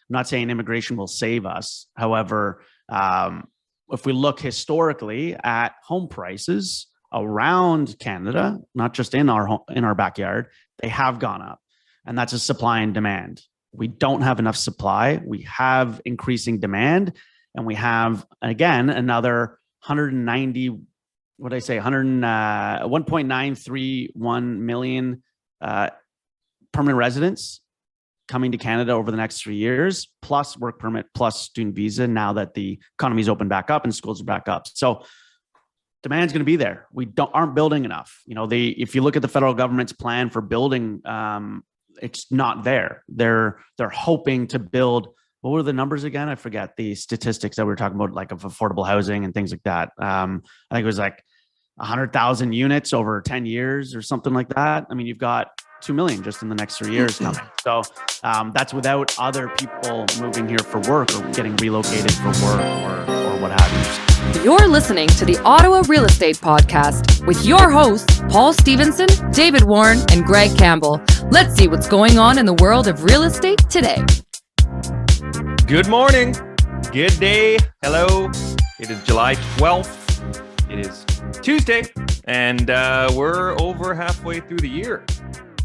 not saying immigration will save us. However, if we look historically at home prices around Canada, not just in our backyard, they have gone up, and that's a supply and demand. We don't have enough supply. We have increasing demand, and we have, again, another 190, what did I say, 1.931 million permanent residents coming to Canada over the next 3 years, plus work permit, plus student visa, now that the economy's open back up and schools are back up. So demand's going to be there. We aren't building enough. If you look at the federal government's plan for building, it's not there. They're hoping to build. What were the numbers again? I forget the statistics that we were talking about, like of affordable housing and things like that. I think it was like 100,000 units over 10 years or something like that. I mean, you've got 2 million just in the next 3 years coming. So that's without other people moving here for work or getting relocated for work or what have you. You're listening to the Ottawa Real Estate Podcast with your hosts, Paul Stevenson, David Warren, and Greg Campbell. Let's see what's going on in the world of real estate today. Good morning. Good day. Hello. It is July 12th. It is Tuesday, and we're over halfway through the year.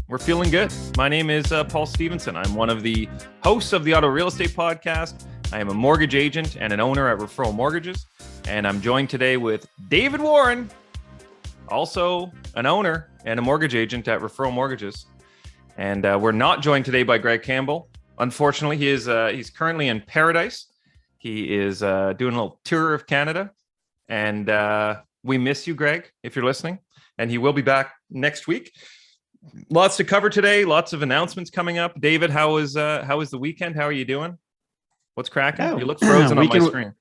We're feeling good. My name is Paul Stevenson. I'm one of the hosts of the Ottawa Real Estate Podcast. I am a mortgage agent and an owner at Referral Mortgages. And I'm joined today with David Warren, also an owner and a mortgage agent at Referral Mortgages. And we're not joined today by Greg Campbell. Unfortunately, he's currently in Paradise. He is doing a little tour of Canada. And we miss you, Greg, if you're listening. And he will be back next week. Lots to cover today. Lots of announcements coming up. David, how was the weekend? How are you doing? What's cracking? You look frozen on my screen.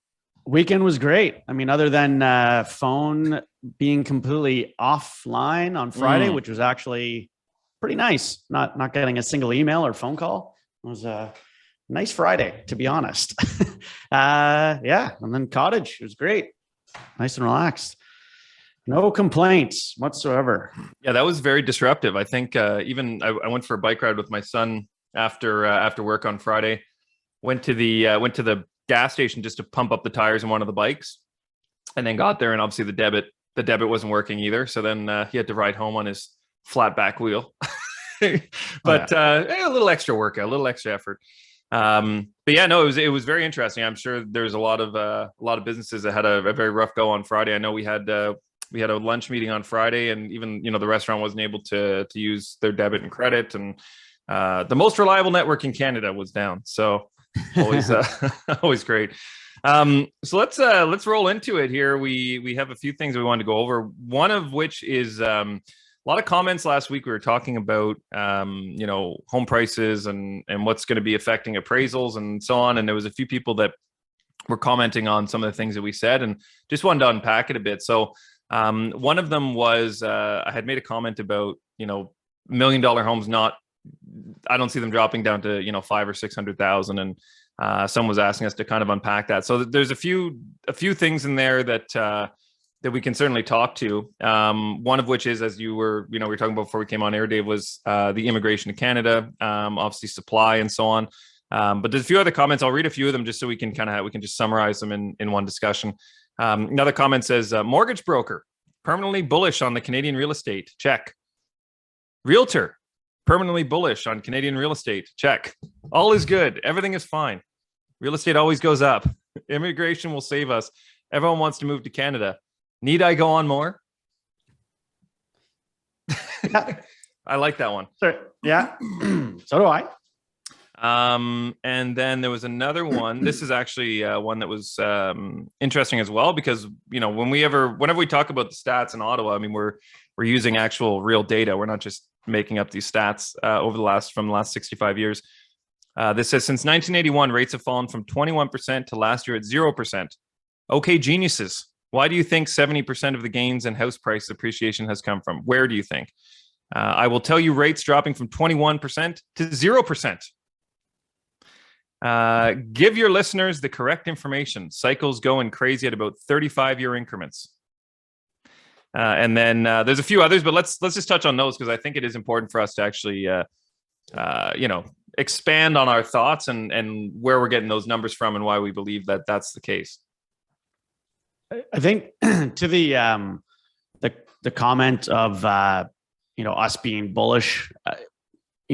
Weekend was great. I mean, other than phone being completely offline on Friday, which was actually pretty nice. Not getting a single email or phone call. It was a nice Friday, to be honest. Yeah. And then cottage, it was great. Nice and relaxed. No complaints whatsoever. Yeah, that was very disruptive. I think even I went for a bike ride with my son after work on Friday. Went to the gas station just to pump up the tires on one of the bikes, and then got there, and obviously the debit wasn't working either. So then he had to ride home on his flat back wheel. But a little extra workout, a little extra effort. But yeah, no, it was very interesting. I'm sure there's a lot of businesses that had a very rough go on Friday. I know we had a lunch meeting on Friday, and even the restaurant wasn't able to use their debit and credit, and the most reliable network in Canada was down. So always always great. So let's roll into it here. We have a few things we wanted to go over. One of which is a lot of comments last week. We were talking about home prices and what's going to be affecting appraisals and so on. And there was a few people that were commenting on some of the things that we said, and just wanted to unpack it a bit. So one of them was I had made a comment about $1 million homes I don't see them dropping down to $500,000 or $600,000, and someone was asking us to kind of unpack that. So there's a few things in there that we can certainly talk to. One of which is, as we were talking about before we came on air, Dave, was the immigration to Canada, obviously supply and so on. But there's a few other comments. I'll read a few of them just so we can just summarize them in one discussion. Another comment says, mortgage broker, permanently bullish on the Canadian real estate. Check. Realtor, permanently bullish on Canadian real estate. Check. All is good. Everything is fine. Real estate always goes up. Immigration will save us. Everyone wants to move to Canada. Need I go on more? I like that one. Sure. Yeah. So do I. And then there was another one. This is actually one that was interesting as well, because whenever we talk about the stats in Ottawa, I mean we're using actual real data. We're not just making up these stats from the last 65 years. This says since 1981, rates have fallen from 21% to last year at 0%. Okay, geniuses. Why do you think 70% of the gains in house price appreciation has come from? Where do you think? I will tell you rates dropping from 21% to 0%. Give your listeners the correct information. Cycles going crazy at about 35-year increments. And then there's a few others, but let's just touch on those, because I think it is important for us to actually, expand on our thoughts and where we're getting those numbers from and why we believe that that's the case. I think to the comment of us being bullish,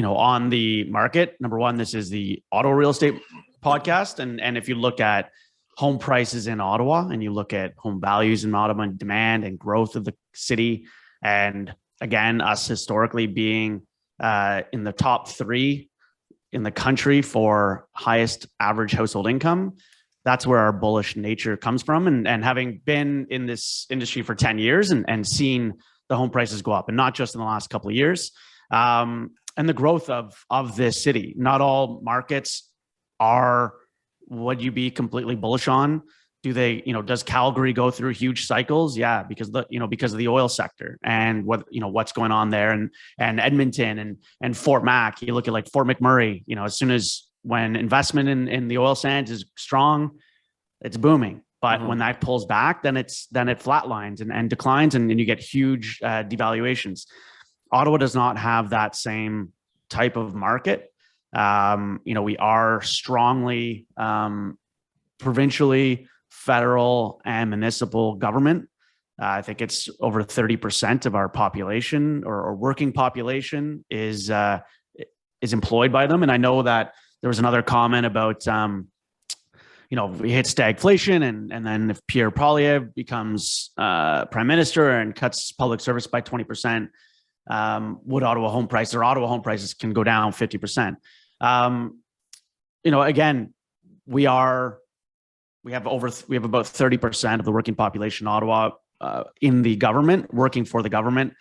on the market. Number one, this is the Ottawa Real Estate Podcast, and if you look at home prices in Ottawa and you look at home values in Ottawa and demand and growth of the city, and again, us historically being in the top 3 in the country for highest average household income, that's where our bullish nature comes from. And having been in this industry for 10 years and seen the home prices go up, and not just in the last couple of years, and the growth of this city. Not all markets are, would you be completely bullish on? Do they, does Calgary go through huge cycles? Yeah, because of the oil sector and what's going on there, and Edmonton and Fort Mac. You look at like Fort McMurray, as soon as when investment in the oil sands is strong, it's booming. But when that pulls back, then it flatlines and declines, and you get huge devaluations. Ottawa does not have that same type of market. We are strongly provincially, federal, and municipal government. I think it's over 30% of our population or working population is employed by them. And I know that there was another comment about, we hit stagflation, and then if Pierre Poilievre becomes prime minister and cuts public service by 20%, would Ottawa home prices can go down 50%. Again, we have about 30% of the working population in Ottawa in the government, working for the government.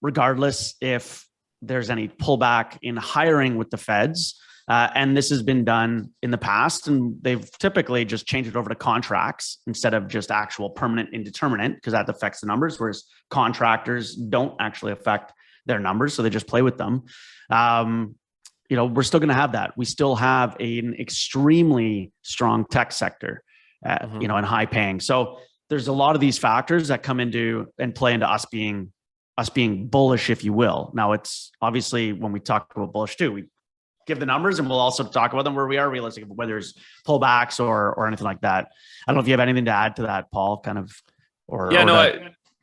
Regardless if there's any pullback in hiring with the feds, and this has been done in the past, and they've typically just changed it over to contracts instead of just actual permanent indeterminate, because that affects the numbers, whereas contractors don't actually affect their numbers, so they just play with them. We're still going to have that. We still have an extremely strong tech sector, and high paying. So there's a lot of these factors that come into and play into us being bullish, if you will. Now, it's obviously when we talk about bullish too, we give the numbers, and we'll also talk about them where we are realistic, whether it's pullbacks or anything like that. I don't know if you have anything to add to that, Paul,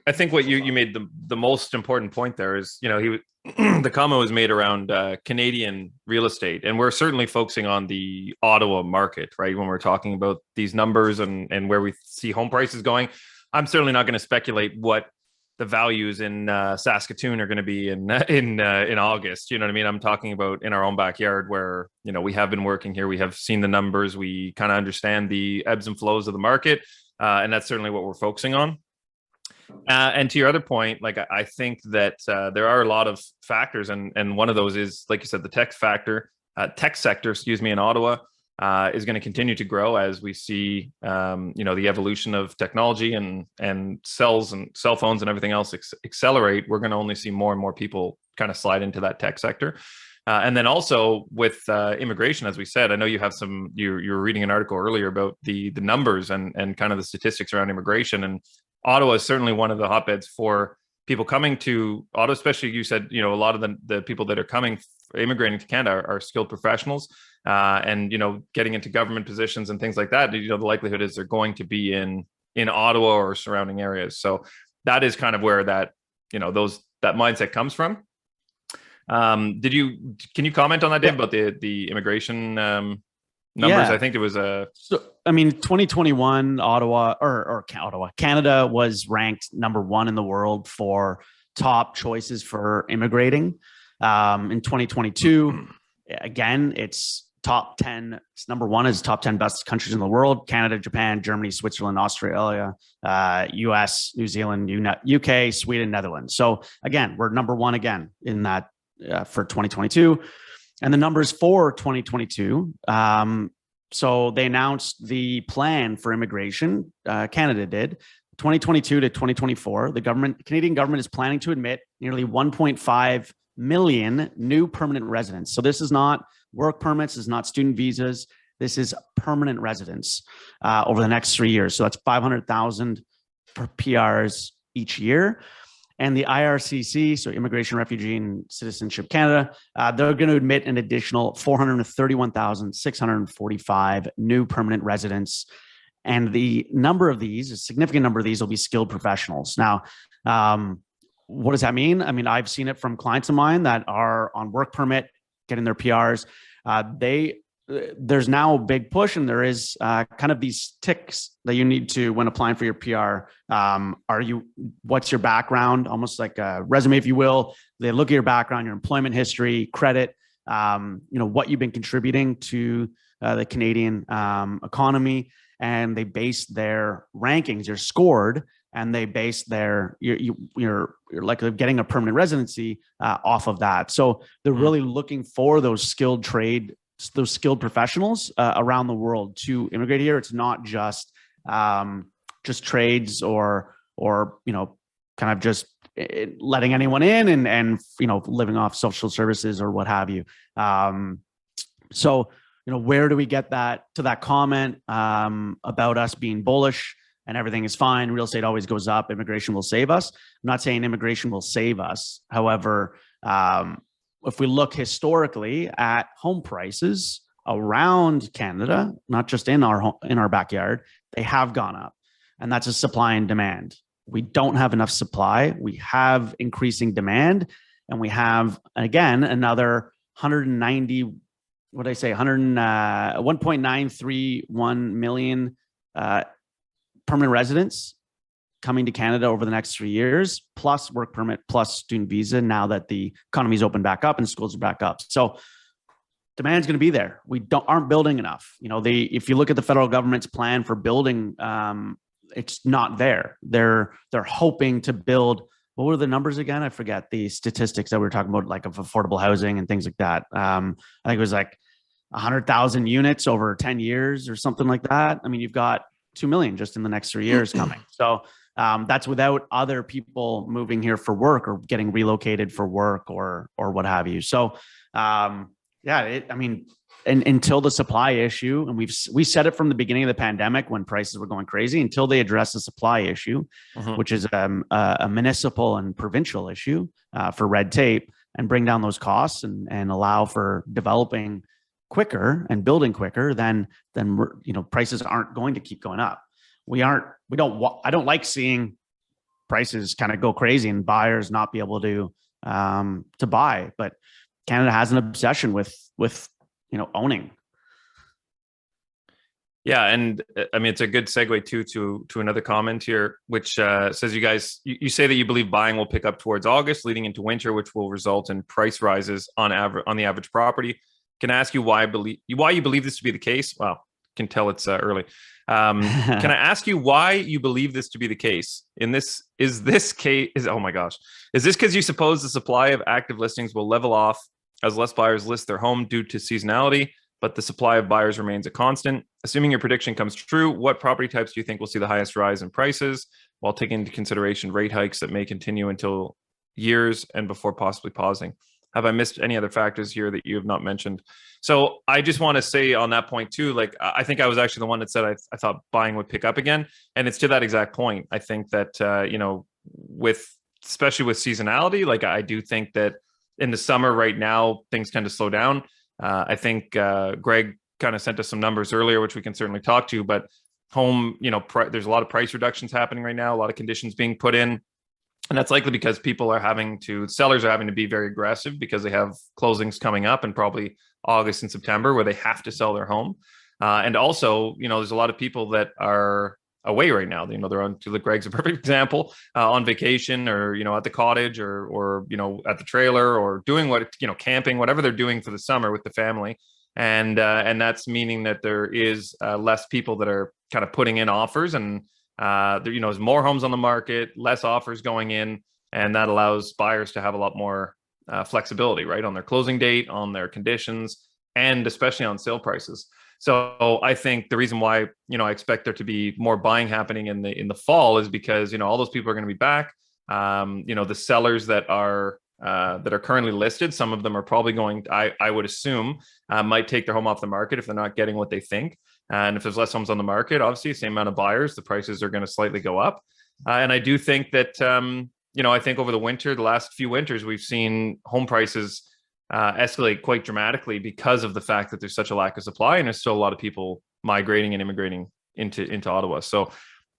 I think what you made the most important point there is, the comment was made around Canadian real estate, and we're certainly focusing on the Ottawa market, right? When we're talking about these numbers and where we see home prices going, I'm certainly not going to speculate what the values in Saskatoon are going to be in August. You know what I mean? I'm talking about in our own backyard where, we have been working here. We have seen the numbers. We kind of understand the ebbs and flows of the market. And that's certainly what we're focusing on. And to your other point, I think that there are a lot of factors. And one of those is, like you said, the tech sector, in Ottawa is going to continue to grow as we see, the evolution of technology and cells and cell phones and everything else accelerate. We're going to only see more and more people kind of slide into that tech sector. And then also with immigration, as we said, I know you have you were reading an article earlier about the numbers and kind of the statistics around immigration. And Ottawa is certainly one of the hotbeds for people coming to Ottawa, especially you said, a lot of the people that are immigrating to Canada are skilled professionals, and, getting into government positions and things like that. The likelihood is they're going to be in Ottawa or surrounding areas. So that is kind of where that mindset comes from. Can you comment on that, Dave, about the immigration numbers? Yeah. I think it was 2021 Canada was ranked number 1 in the world for top choices for immigrating. In 2022, again, it's top 10. It's number 1 is top 10 best countries in the world: Canada, Japan, Germany, Switzerland, Australia, US, New Zealand, UK, Sweden, Netherlands. So again, we're number 1 again in that for 2022. And the numbers for 2022. So they announced the plan for immigration. Canada did 2022 to 2024. The Canadian government is planning to admit nearly 1.5 million new permanent residents. So this is not work permits, this is not student visas. This is permanent residents over the next 3 years. So that's 500,000 PRs each year. And the IRCC, so Immigration, Refugee, and Citizenship Canada, they're going to admit an additional 431,645 new permanent residents. And the number of these, a significant number of these, will be skilled professionals. Now, what does that mean? I mean, I've seen it from clients of mine that are on work permit, getting their PRs. There's now a big push, and there is kind of these ticks that you need to when applying for your PR. What's your background? Almost like a resume, if you will. They look at your background, your employment history, credit, what you've been contributing to the Canadian economy, and they base their rankings. You're scored, and they base you're likely getting a permanent residency off of that. So they're really looking for those skilled professionals around the world to immigrate here. It's not just trades or kind of just letting anyone in and living off social services or what have you. So where do we get that to that comment about us being bullish and everything is fine? Real estate always goes up. Immigration will save us. I'm not saying immigration will save us. However, if we look historically at home prices around Canada, not just in our backyard, they have gone up, and that's a supply and demand. We don't have enough supply. We have increasing demand, and we have, again, another 1.931 million permanent residents coming to Canada over the next 3 years, plus work permit, plus student visa, now that the economy's open back up and schools are back up. So demand's going to be there. We aren't building enough. If you look at the federal government's plan for building, it's not there. They're hoping to build. What were the numbers again? I forget the statistics that we were talking about, like of affordable housing and things like that. I think it was like 100,000 units over 10 years or something like that. I mean, you've got 2 million just in the next 3 years coming. So that's without other people moving here for work or getting relocated for work or what have you. So until the supply issue, and we said it from the beginning of the pandemic when prices were going crazy, until they address the supply issue, which is a municipal and provincial issue for red tape, and bring down those costs and allow for developing quicker and building quicker, then prices aren't going to keep going up. I don't like seeing prices kind of go crazy and buyers not be able to buy, but Canada has an obsession with owning. Yeah, and I mean, it's a good segue to another comment here, which says you say that you believe buying will pick up towards August, leading into winter, which will result in price rises on the average property. Can I ask you why you believe this to be the case? Well, can tell it's early. Can I ask you why you believe this to be the case? Is this because you suppose the supply of active listings will level off as less buyers list their home due to seasonality, but the supply of buyers remains a constant? Assuming your prediction comes true, what property types do you think will see the highest rise in prices, while taking into consideration rate hikes that may continue until years and before possibly pausing? Have I missed any other factors here that you have not mentioned? So I just want to say on that point too, like, I think I was actually the one that said I thought buying would pick up again. And it's to that exact point. I think that, especially with seasonality, like, I do think that in the summer right now, things tend to slow down. I think Greg kind of sent us some numbers earlier, which we can certainly talk to, but home, there's a lot of price reductions happening right now, a lot of conditions being put in. And that's likely because sellers are having to be very aggressive because they have closings coming up in probably August and September where they have to sell their home. And also, there's a lot of people that are away right now. They're on, to Greg's a perfect example, on vacation or, at the cottage or at the trailer or doing camping, whatever they're doing for the summer with the family. And that's meaning that there is less people that are kind of putting in offers, and there's more homes on the market, less offers going in, and that allows buyers to have a lot more flexibility, right, on their closing date, on their conditions, and especially on sale prices. So I think the reason why I expect there to be more buying happening in the fall is because all those people are going to be back. The sellers that are currently listed, some of them are probably going, I would assume, might take their home off the market if they're not getting what they think. And if there's less homes on the market, obviously, same amount of buyers, the prices are going to slightly go up. And I do think that, I think over the last few winters, we've seen home prices escalate quite dramatically because of the fact that there's such a lack of supply, and there's still a lot of people migrating and immigrating into Ottawa. So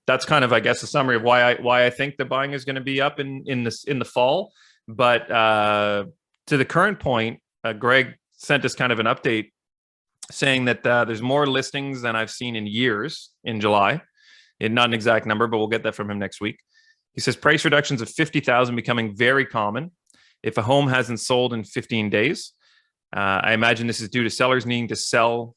that's kind of, I guess, a summary of why I think the buying is going to be up in the fall. But to the current point, Greg sent us kind of an update saying that there's more listings than I've seen in years in July. Not an exact number, but we'll get that from him next week. He says price reductions of $50,000 becoming very common if a home hasn't sold in 15 days. I imagine this is due to sellers needing to sell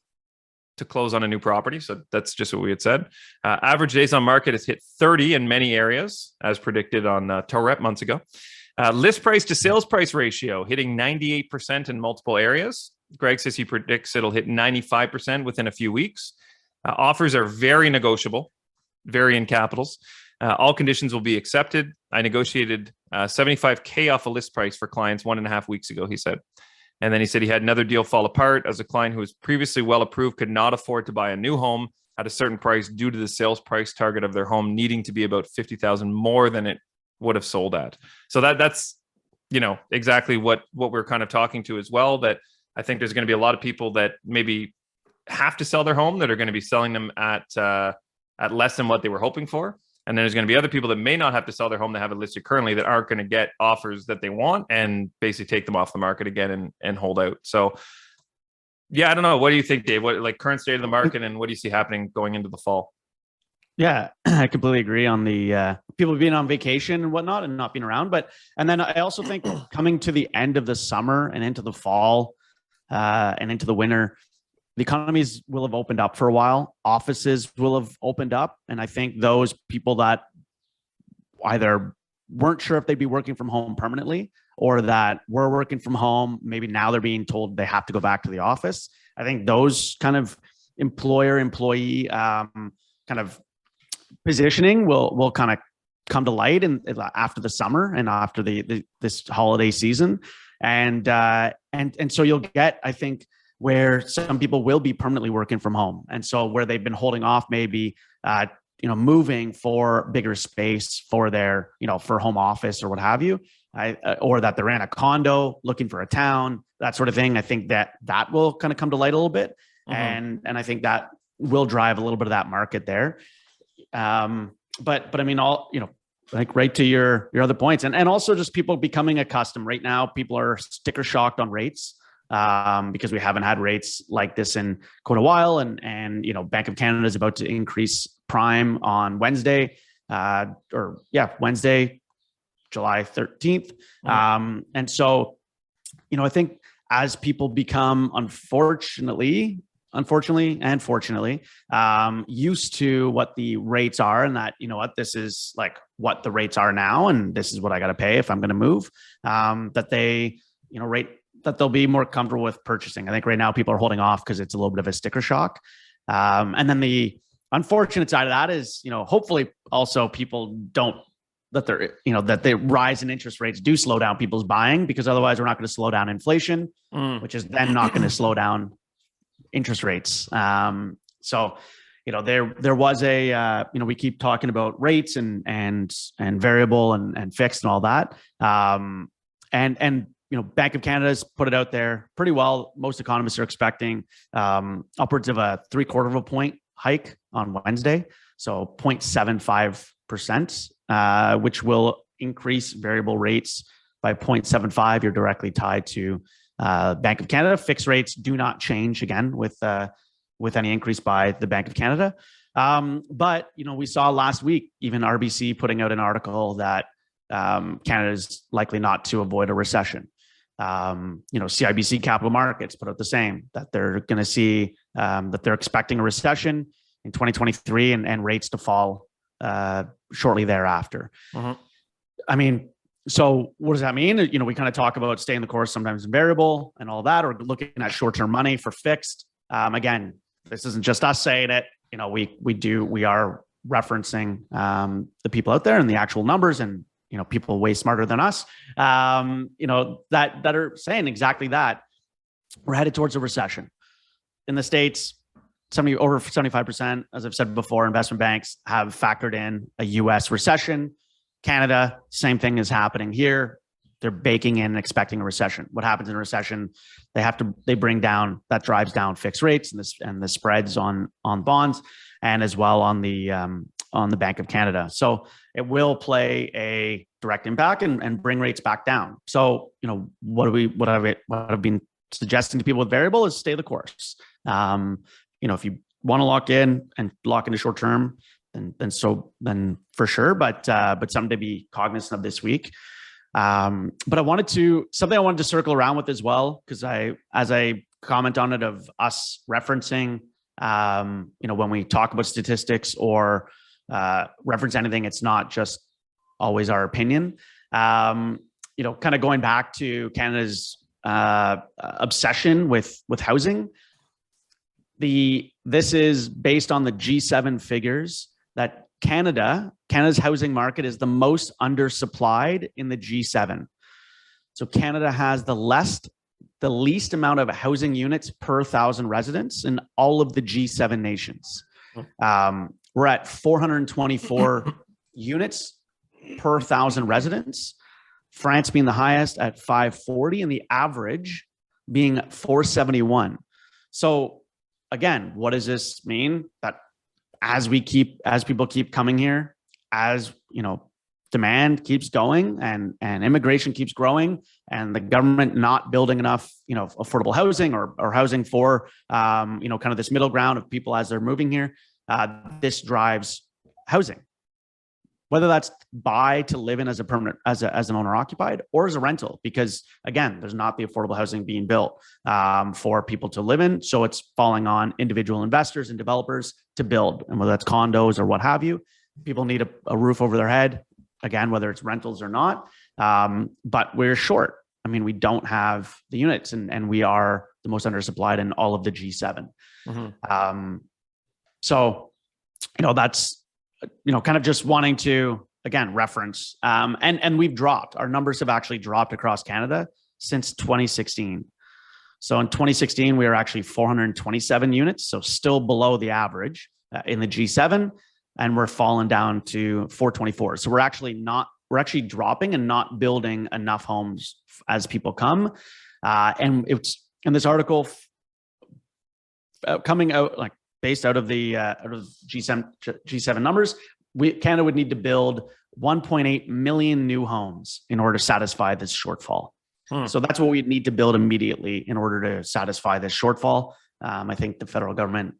to close on a new property. So that's just what we had said. Average days on market has hit 30 in many areas, as predicted on Torrep months ago. List price to sales price ratio hitting 98% in multiple areas. Greg says he predicts it'll hit 95% within a few weeks. Offers are very negotiable, very in capitals. All conditions will be accepted. I negotiated $75,000 off a list price for clients 1.5 weeks ago, he said. And then he said he had another deal fall apart as a client who was previously well approved could not afford to buy a new home at a certain price due to the sales price target of their home needing to be about $50,000 more than it would have sold at. So that's exactly what we're kind of talking to as well, that I think there's going to be a lot of people that maybe have to sell their home that are going to be selling them at less than what they were hoping for. And then there's going to be other people that may not have to sell their home that have it listed currently that aren't going to get offers that they want and basically take them off the market again and hold out. So yeah, I don't know. What do you think, Dave? What, like, current state of the market, and what do you see happening going into the fall? Yeah, I completely agree on the people being on vacation and whatnot and not being around. And then I also think coming to the end of the summer and into the fall and into the winter, the economies will have opened up for a while. Offices will have opened up. And I think those people that either weren't sure if they'd be working from home permanently or that were working from home, maybe now they're being told they have to go back to the office. I think those kind of employer-employee kind of positioning will kind of come to light after the summer and after this holiday season. And so you'll get, I think, where some people will be permanently working from home. And so where they've been holding off, maybe, moving for bigger space for their, for home office or what have you, or that they're in a condo looking for a town, that sort of thing. I think that will kind of come to light a little bit. Mm-hmm. And I think that will drive a little bit of that market there. But I mean, like right to your other points and also just people becoming accustomed. Right now, people are sticker shocked on rates. Because we haven't had rates like this in quite a while. And Bank of Canada is about to increase prime on Wednesday, Wednesday, July 13th. Mm-hmm. And so, I think as people become unfortunately and fortunately, used to what the rates are and that, this is like what the rates are now. And this is what I got to pay if I'm going to move, that they, that they'll be more comfortable with purchasing. I think right now people are holding off because it's a little bit of a sticker shock. And then the unfortunate side of that is, hopefully also people that the rise in interest rates do slow down people's buying, because otherwise we're not going to slow down inflation, which is then not going to slow down interest rates. So, there was we keep talking about rates and variable and fixed and all that. And Bank of Canada's put it out there pretty well. Most economists are expecting upwards of a 0.75 point hike on Wednesday. So 0.75%, which will increase variable rates by 0.75. You're directly tied to Bank of Canada. Fixed rates do not change again with any increase by the Bank of Canada. But, we saw last week, even RBC putting out an article that Canada is likely not to avoid a recession. CIBC Capital Markets put out the same, that they're going to see that they're expecting a recession in 2023 and rates to fall shortly thereafter. Mm-hmm. I mean, so what does that mean? We kind of talk about staying the course, sometimes variable and all that, or looking at short-term money for fixed. Again, this isn't just us saying it. We are referencing the people out there and the actual numbers, and people way smarter than us, that are saying exactly that. We're headed towards a recession. In the States, over 75%, as I've said before, investment banks have factored in a US recession. Canada, same thing is happening here. They're baking in and expecting a recession. What happens in a recession? They bring down, that drives down fixed rates and the spreads on bonds, and as well on the Bank of Canada. So it will play a direct impact and bring rates back down. So, what I've been suggesting to people with variable is stay the course. If you want to lock into short term, then for sure, but something to be cognizant of this week. But something I wanted to circle around with as well, because as I comment on it, of us referencing, when we talk about statistics or reference anything, it's not just always our opinion. Kind of going back to Canada's obsession with housing. This is based on the G7 figures that Canada's housing market is the most undersupplied in the G7. So Canada has the least amount of housing units per 1,000 residents in all of the G7 nations. We're at 424 units per 1,000 residents. France being the highest at 540, and the average being 471. So again, what does this mean? That as people keep coming here, as demand keeps going and immigration keeps growing, and the government not building enough, affordable housing or housing for, kind of this middle ground of people as they're moving here, this drives housing, whether that's buy to live in as a permanent, as an owner occupied, or as a rental, because again, there's not the affordable housing being built for people to live in. So it's falling on individual investors and developers to build, and whether that's condos or what have you, people need a roof over their head. Again, whether it's rentals or not, but we're short. I mean, we don't have the units, and we are the most undersupplied in all of the G7. Mm-hmm. So, that's, kind of just wanting to, again, reference, and we've dropped. Our numbers have actually dropped across Canada since 2016. So in 2016, we were actually 427 units, so still below the average in the G7. And we're falling down to 424. So we're actually dropping and not building enough homes as people come. And it's in this article coming out, like based out of the G7 numbers, Canada would need to build 1.8 million new homes in order to satisfy this shortfall. So that's what we'd need to build immediately in order to satisfy this shortfall. I think the federal government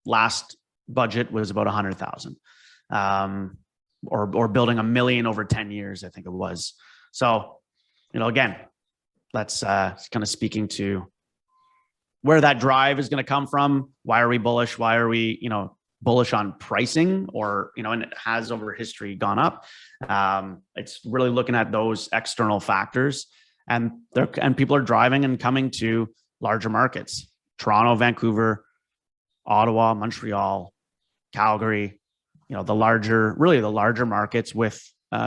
last budget was about 100,000, or building 1 million over 10 years, I think it was. So, again, that's kind of speaking to where that drive is going to come from. Why are we bullish? Why are we, bullish on pricing, or, and it has over history gone up. It's really looking at those external factors, and people are driving and coming to larger markets: Toronto, Vancouver, Ottawa, Montreal, Calgary, the larger markets with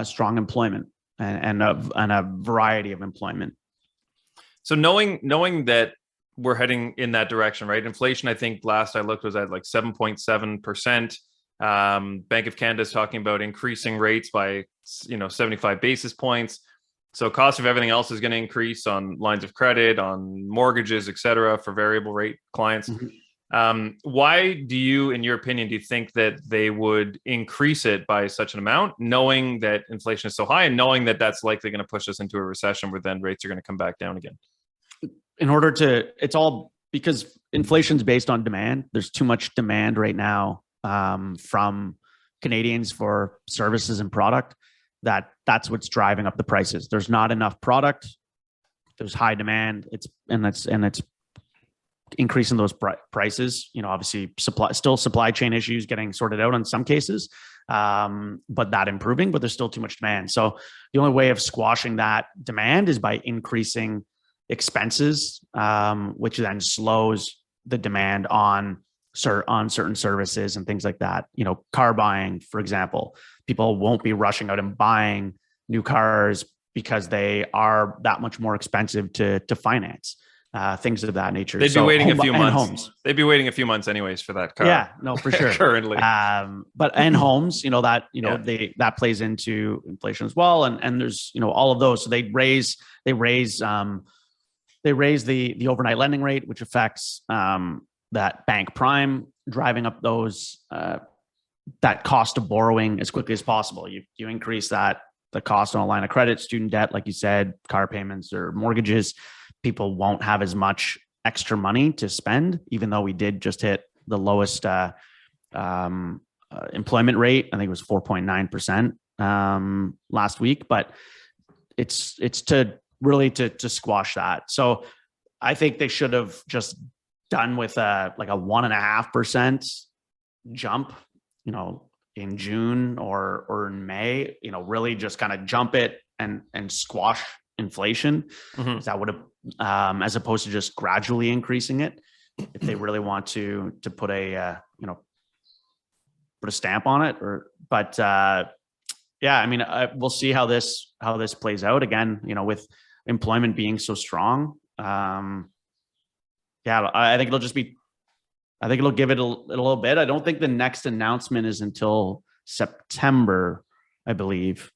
strong employment and a variety of employment. So knowing that we're heading in that direction, right? Inflation, I think last I looked, was at like 7.7%. Bank of Canada is talking about increasing rates by 75 basis points. So cost of everything else is going to increase on lines of credit, on mortgages, et cetera, for variable rate clients. Mm-hmm. Why do you, in your opinion, do you think that they would increase it by such an amount, knowing that inflation is so high and knowing that that's likely going to push us into a recession where then rates are going to come back down again? It's all because inflation's based on demand. There's too much demand right now from Canadians for services and product that's what's driving up the prices. There's not enough product. There's high demand. It's increasing those prices. Obviously supply chain issues getting sorted out in some cases, but that improving, but there's still too much demand. So the only way of squashing that demand is by increasing expenses, which then slows the demand on certain services and things like that. Car buying, for example, people won't be rushing out and buying new cars because they are that much more expensive to finance. things of that nature. They'd be waiting a few months. Homes. They'd be waiting a few months anyways for that car. Yeah, no, for sure. Currently. And homes, that plays into inflation as well. And there's, all of those. So they raise the overnight lending rate, which affects that bank prime, driving up those that cost of borrowing as quickly as possible. You increase the cost on a line of credit, student debt, like you said, car payments or mortgages. People won't have as much extra money to spend, even though we did just hit the lowest employment rate. I think it was 4.9% last week, but it's to really to squash that. So I think they should have just done with a 1.5% jump, in June or in May, really just kind of jump it and squash inflation. Mm-hmm. That would have, as opposed to just gradually increasing it. If they really want to put a stamp on it, we'll see how this plays out again, with employment being so strong. I think it'll give it a little bit. I don't think the next announcement is until September, I believe.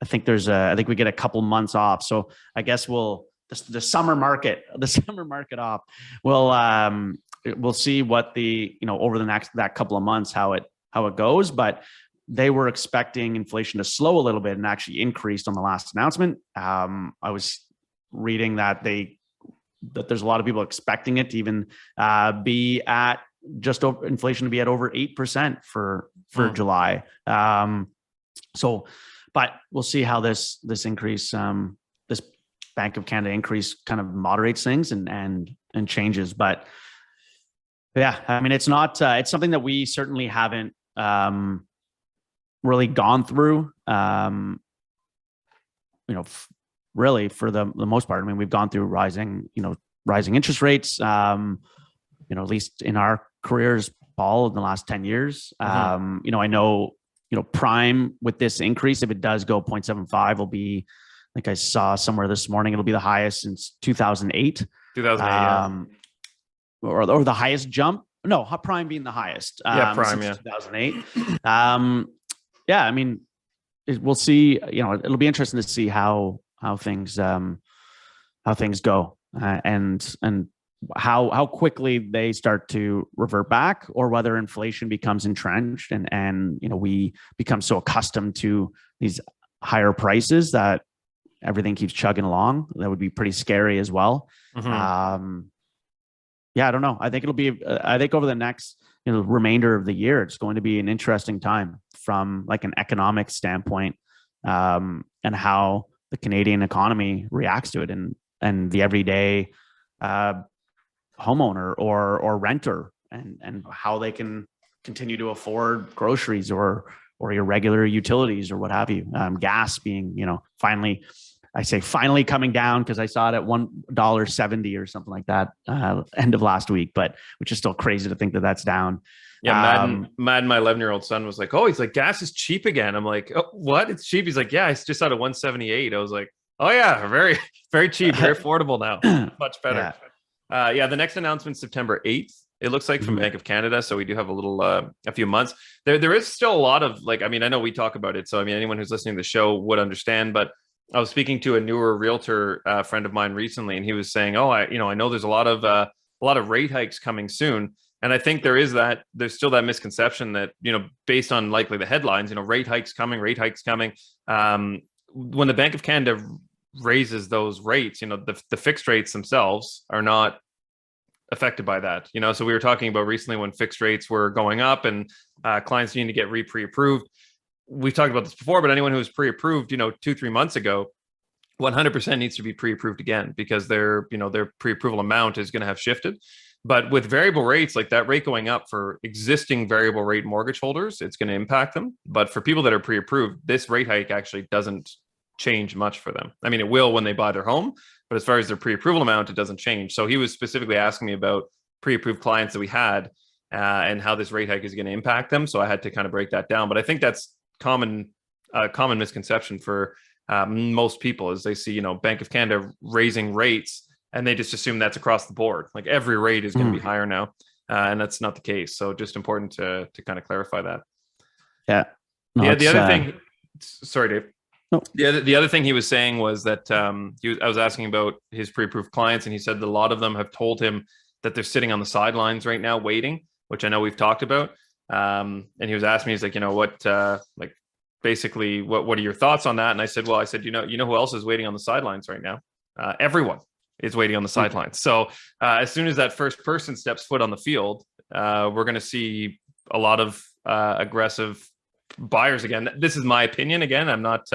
I think we get a couple months off. So I guess the summer market off. We'll see what over that couple of months, how it goes, but they were expecting inflation to slow a little bit and actually increased on the last announcement. I was reading that there's a lot of people expecting it to even be at just over inflation to be at over 8% for July. But we'll see how this increase, this Bank of Canada increase kind of moderates things and changes. But yeah, I mean, it's not, it's something that we certainly haven't really gone through, really for the most part. I mean, we've gone through rising interest rates, at least in our careers, Paul, in the last 10 years. Mm-hmm. I know, prime with this increase, if it does go 0.75, will be, like I saw somewhere this morning, it'll be the highest since 2008. 2008, or the highest jump. No, prime being the highest. Prime, since 2008. I mean, we'll see. It'll be interesting to see how things go, and how quickly they start to revert back, or whether inflation becomes entrenched and we become so accustomed to these higher prices that everything keeps chugging along. That would be pretty scary as well. Mm-hmm. I don't know. I think I think over the next remainder of the year, it's going to be an interesting time from like an economic standpoint, and how the Canadian economy reacts to it, and the everyday homeowner or renter, and how they can continue to afford groceries or your regular utilities or what have you. Gas being, finally coming down, because I saw it at $1.70 or something like that end of last week, but which is still crazy to think that that's down. Yeah, Madden, my 11-year-old son was like, "Oh, he's like, gas is cheap again." I'm like, "Oh, what? It's cheap?" He's like, "Yeah, it's just out of 178." I was like, "Oh yeah, very, very cheap, very affordable now. Much better." The next announcement, September 8th. It looks like, from Bank of Canada. So we do have a few months. There is still a lot of I know we talk about it. So, I mean, anyone who's listening to the show would understand, but I was speaking to a newer realtor friend of mine recently, and he was saying, "Oh, I know there's a lot of rate hikes coming soon." And I think there's still that misconception that, based on likely the headlines, rate hikes coming. When the Bank of Canada raises those rates, the fixed rates themselves are not affected by that. So we were talking about recently when fixed rates were going up and clients needing to get pre-approved. We've talked about this before, but anyone who was pre-approved, 2-3 months ago, 100% needs to be pre-approved again, because their pre-approval amount is going to have shifted. But with variable rates, like that rate going up for existing variable rate mortgage holders, it's going to impact them. But for people that are pre-approved, this rate hike actually doesn't change much for them. I mean, it will when they buy their home, but as far as their pre-approval amount, it doesn't change. So he was specifically asking me about pre-approved clients that we had and how this rate hike is going to impact them. So I had to kind of break that down. But I think that's common misconception for most people, is they see, Bank of Canada raising rates and they just assume that's across the board. Like every rate is going to be higher now. And that's not the case. So just important to kind of clarify that. Yeah. No, Yeah. The other thing, sorry, Dave. No. The other thing he was saying was that I was asking about his pre-approved clients, and he said that a lot of them have told him that they're sitting on the sidelines right now waiting, which I know we've talked about. And he was asking me, he's like, what, like basically what are your thoughts on that? And I said, you know who else is waiting on the sidelines right now? Everyone is waiting on the sidelines. So as soon as that first person steps foot on the field, we're going to see a lot of aggressive buyers again. This is my opinion. Again, I'm not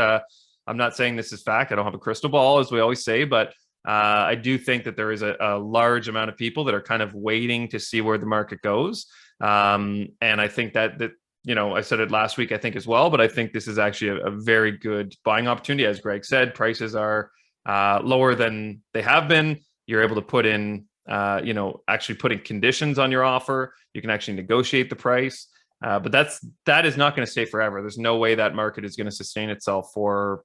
saying this is fact. I don't have a crystal ball, as we always say, but I do think that there is a large amount of people that are kind of waiting to see where the market goes. And I think that I said it last week, I think as well, but I think this is actually a very good buying opportunity. As Greg said, prices are lower than they have been. You're able to put in, actually putting conditions on your offer. You can actually negotiate the price. But that is not going to stay forever. There's no way that market is going to sustain itself for,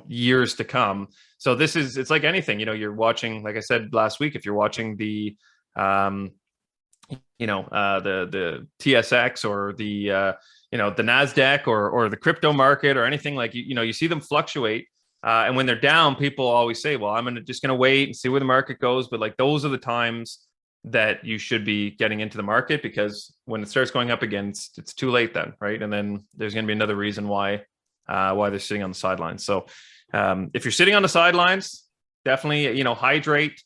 years to come. So it's like anything, you're watching, like I said last week, if you're watching the TSX or the NASDAQ or the crypto market or anything, like, you see them fluctuate. And when they're down, people always say, well, I'm just going to wait and see where the market goes. But like, those are the times that you should be getting into the market, because when it starts going up again, it's too late then. Right. And then there's going to be another reason why they're sitting on the sidelines. So if you're sitting on the sidelines, definitely, hydrate,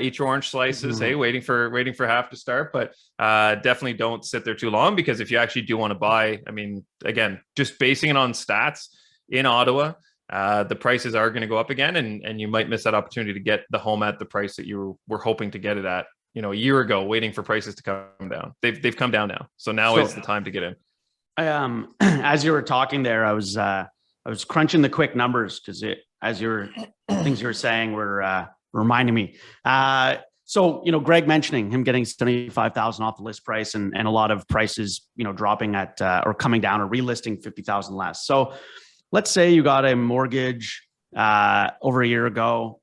eat your orange slices, waiting for half to start, but definitely don't sit there too long, because if you actually do want to buy, I mean, again, just basing it on stats in Ottawa, the prices are going to go up again, and you might miss that opportunity to get the home at the price that you were hoping to get it at, a year ago, waiting for prices to come down. They've come down now. So now is the time to get in. As you were talking there, I was crunching the quick numbers, because things you were saying were reminding me. So, Greg mentioning him getting 75,000 off the list price, and a lot of prices, dropping at or coming down or relisting 50,000 less. So let's say you got a mortgage over a year ago.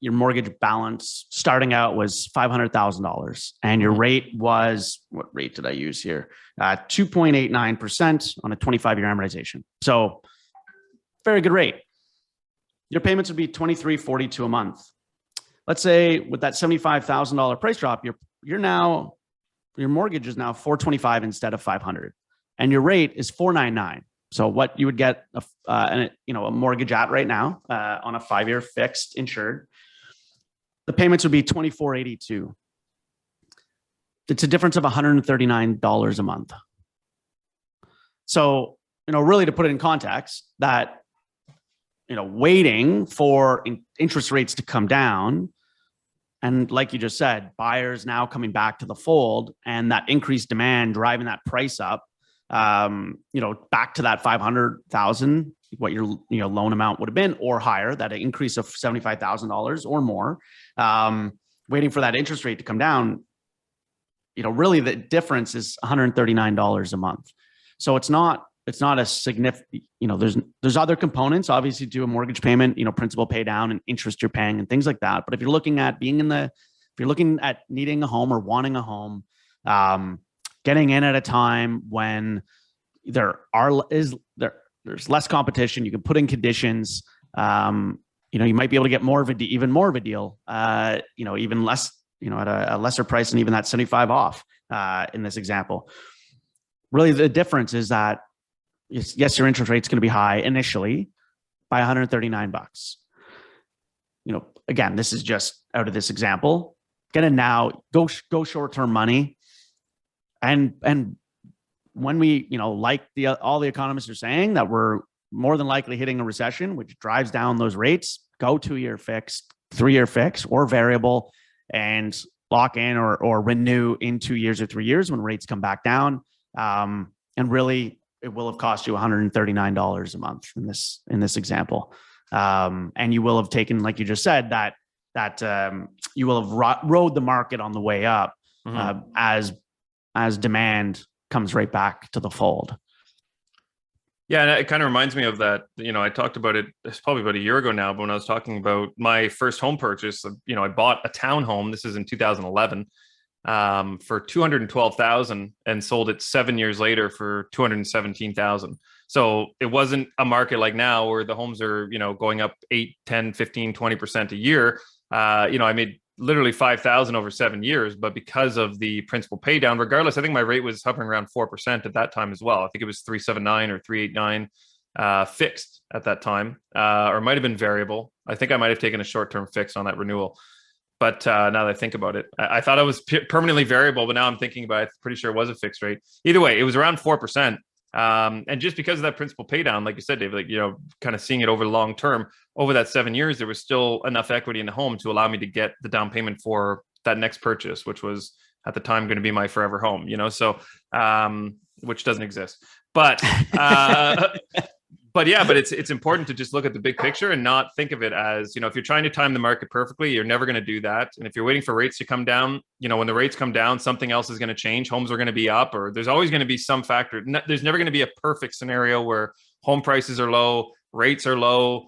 Your mortgage balance starting out was $500,000, and your rate was, what rate did I use here? 2.89% on a 25-year amortization. So very good rate. Your payments would be $23.42 a month. Let's say with that $75,000 price drop, your mortgage is now $425 instead of $500, and your rate is $499. So what you would get a mortgage at right now on a 5-year fixed insured, the payments would be $24.82. It's a difference of $139 a month. So, really to put it in context, that, waiting for interest rates to come down, and like you just said, buyers now coming back to the fold, and that increased demand driving that price up, back to that 500,000, what your loan amount would have been, or higher, that increase of $75,000 or more, waiting for that interest rate to come down. Really the difference is $139 a month. So it's not a significant, there's other components, obviously, to a mortgage payment, principal pay down and interest you're paying and things like that. But if you're looking at needing a home or wanting a home, getting in at a time when there's less competition, you can put in conditions. You might be able to get even more of a deal. Even less, at a lesser price, and even that 75 off in this example. Really, the difference is that yes, your interest rate's going to be high initially by $139. Again, this is just out of this example. Get in now, go short-term money. And when we, like all the economists are saying, that we're more than likely hitting a recession, which drives down those rates, go 2-year fixed, 3-year fixed, or variable, and lock in or renew in 2 years or 3 years when rates come back down. And really, it will have cost you $139 a month in this example. And you will have taken, like you just said, that you will have rode the market on the way up, as demand comes right back to the fold. Yeah, and it kind of reminds me of that. I talked about it. It's probably about a year ago now, but when I was talking about my first home purchase, I bought a townhome. This is in 2011 for 212,000 and sold it 7 years later for 217,000. So it wasn't a market like now where the homes are, going up 8, 10, 15, 20% a year. I made literally 5,000 over 7 years, but because of the principal pay down, regardless, I think my rate was hovering around 4% at that time as well. I think it was 379 or 389 fixed at that time, or it might have been variable. I think I might have taken a short-term fix on that renewal. But now that I think about it, I thought I was permanently variable, but now I'm thinking about it, I'm pretty sure it was a fixed rate. Either way, it was around 4%. And just because of that principal pay down, like you said, Dave, kind of seeing it over the long term, over that 7 years, there was still enough equity in the home to allow me to get the down payment for that next purchase, which was at the time going to be my forever home, so, which doesn't exist, but it's important to just look at the big picture and not think of it as, if you're trying to time the market perfectly, you're never going to do that. And if you're waiting for rates to come down, when the rates come down, something else is going to change. Homes are going to be up, or there's always going to be some factor. There's never going to be a perfect scenario where home prices are low, rates are low,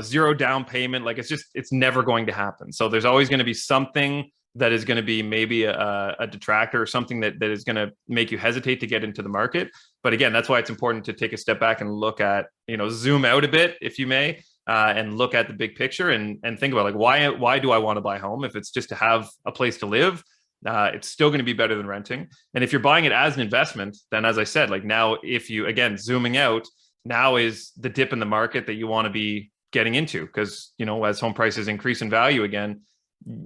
zero down payment. It's never going to happen. So there's always going to be something that is going to be maybe a detractor or something that is going to make you hesitate to get into the market. But again, that's why it's important to take a step back and look at, zoom out a bit, if you may, and look at the big picture and think about why do I want to buy a home? If it's just to have a place to live, it's still going to be better than renting. And if you're buying it as an investment, then as I said, now, if you, again, zooming out, now is the dip in the market that you want to be getting into, because, as home prices increase in value again,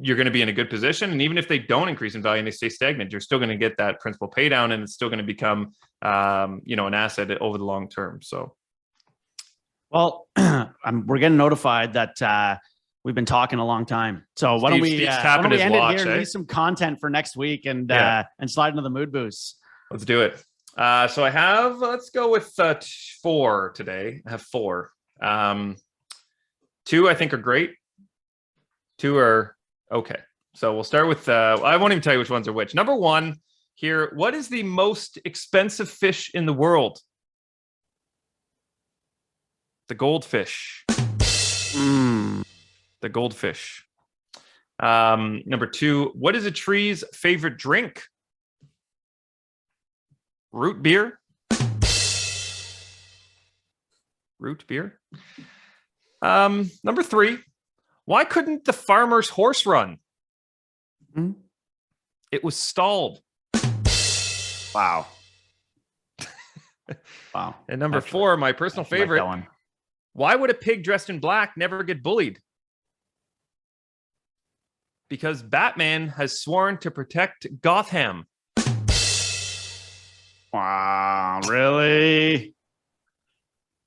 you're going to be in a good position. And even if they don't increase in value and they stay stagnant, you're still going to get that principal pay down, and it's still going to become, an asset over the long term. So, well, we're getting notified that we've been talking a long time. So why don't we end it here and leave some content for next week and slide into the mood boost. Let's do it. So let's go with 4 today. I have 4. 2 I think are great. 2 are okay. So we'll start with, I won't even tell you which ones are which. Number 1 here, what is the most expensive fish in the world? The goldfish. The goldfish. Number 2, what is a tree's favorite drink? Root beer. Root beer. Number 3, why couldn't the farmer's horse run? It was stalled. Wow. Wow. And number 4, my personal favorite. Like why would a pig dressed in black never get bullied? Because Batman has sworn to protect Gotham. Wow. Really?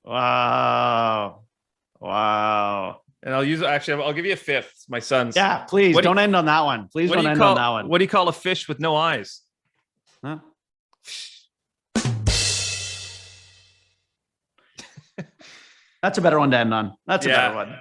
Wow. And I'll give you a 5th. My son's. Yeah, please don't end on that one. Please don't end on that one. What do you call a fish with no eyes? Huh? That's a better one to end on. That's a better one.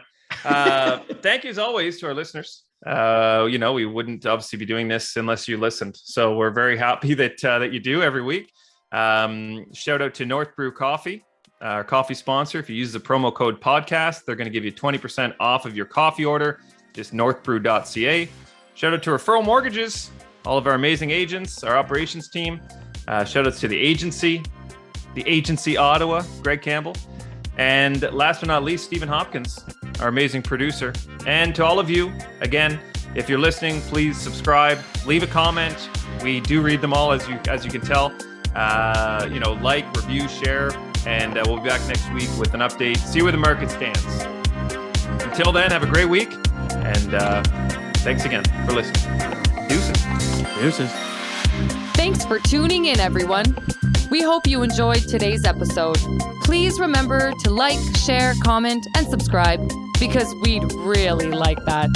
Thank you as always to our listeners. We wouldn't obviously be doing this unless you listened. So we're very happy that you do every week. Shout out to North Brew Coffee, our coffee sponsor. If you use the promo code podcast, they're going to give you 20% off of your coffee order. Just northbrew.ca. Shout out to Referral Mortgages, all of our amazing agents, our operations team. Shout outs to the agency Ottawa, Greg Campbell. And last but not least, Stephen Hopkins, our amazing producer. And to all of you, again, if you're listening, please subscribe, leave a comment. We do read them all, as you can tell. Like, review, share, and we'll be back next week with an update. See where the market stands. Until then, have a great week, and thanks again for listening. Deuces. Thanks for tuning in, everyone. We hope you enjoyed today's episode. Please remember to like, share, comment, and subscribe, because we'd really like that.